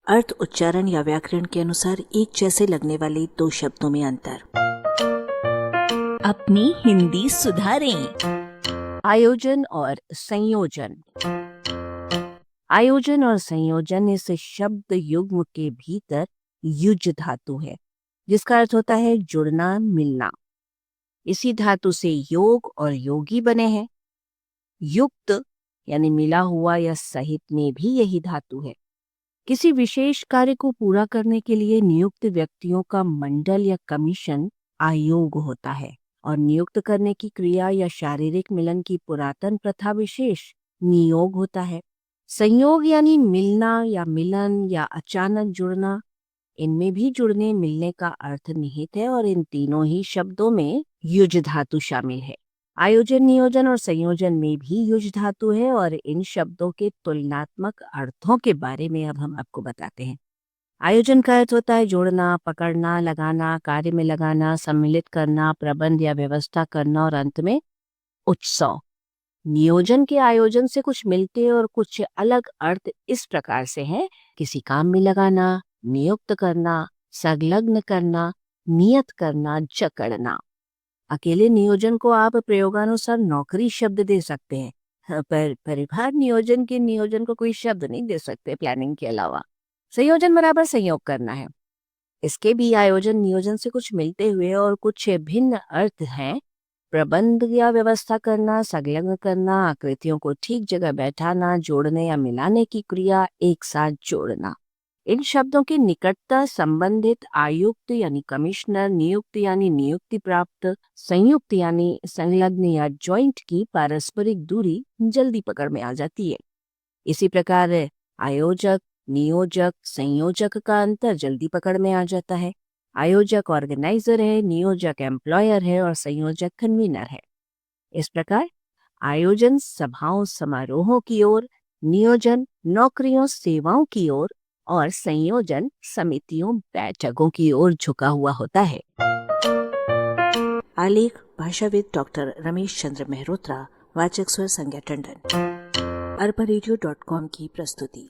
अर्थ, उच्चारण या व्याकरण के अनुसार एक जैसे लगने वाले दो शब्दों में अंतर। अपनी हिंदी सुधारें। आयोजन और संयोजन। आयोजन और संयोजन इस शब्द युग्म के भीतर युज धातु है, जिसका अर्थ होता है जुड़ना, मिलना। इसी धातु से योग और योगी बने हैं। युक्त यानी मिला हुआ या सहित में भी यही धातु है। किसी विशेष कार्य को पूरा करने के लिए नियुक्त व्यक्तियों का मंडल या कमीशन आयोग होता है, और नियुक्त करने की क्रिया या शारीरिक मिलन की पुरातन प्रथा विशेष नियोग होता है। संयोग यानी मिलना या मिलन या अचानक जुड़ना। इनमें भी जुड़ने मिलने का अर्थ निहित है, और इन तीनों ही शब्दों में युज धातु शामिल है। आयोजन, नियोजन और संयोजन में भी युज धातु है, और इन शब्दों के तुलनात्मक अर्थों के बारे में अब हम आपको बताते हैं। आयोजन का अर्थ होता है जोड़ना, पकड़ना, लगाना, कार्य में लगाना, सम्मिलित करना, प्रबंध या व्यवस्था करना, और अंत में उत्सव। नियोजन के आयोजन से कुछ मिलते और कुछ अलग अर्थ इस प्रकार से हैं: किसी काम में लगाना, नियुक्त करना, संलग्न करना, नियत करना, जकड़ना। अकेले नियोजन को आप प्रयोगानुसार नौकरी शब्द दे सकते हैं, पर परिवार नियोजन के नियोजन को कोई शब्द नहीं दे सकते प्लानिंग के अलावा। संयोजन बराबर संयोग करना है। इसके भी आयोजन नियोजन से कुछ मिलते हुए और कुछ भिन्न अर्थ हैं: प्रबंध या व्यवस्था करना, संलग्न करना, आकृतियों को ठीक जगह बैठाना, जोड़ने या मिलाने की क्रिया, एक साथ जोड़ना। इन शब्दों की निकटता संबंधित आयुक्त यानी कमिश्नर, नियुक्त यानी नियुक्ति प्राप्त, संयुक्त यानी संलग्न या जॉइंट की पारस्परिक दूरी जल्दी पकड़ में आ जाती है। इसी प्रकार आयोजक, नियोजक, संयोजक का अंतर जल्दी पकड़ में आ जाता है। आयोजक ऑर्गेनाइजर है, नियोजक एम्प्लॉयर है, और संयोजक कन्वीनर है। इस प्रकार आयोजन सभाओं समारोहों की ओर, नियोजन नौकरियों सेवाओं की ओर, और संयोजन समितियों बैठकों की ओर झुका हुआ होता है। आलेख भाषाविद डॉक्टर रमेश चंद्र मेहरोत्रा, वाचक स्वर संज्ञा टंडन। arbareadio.com की प्रस्तुति।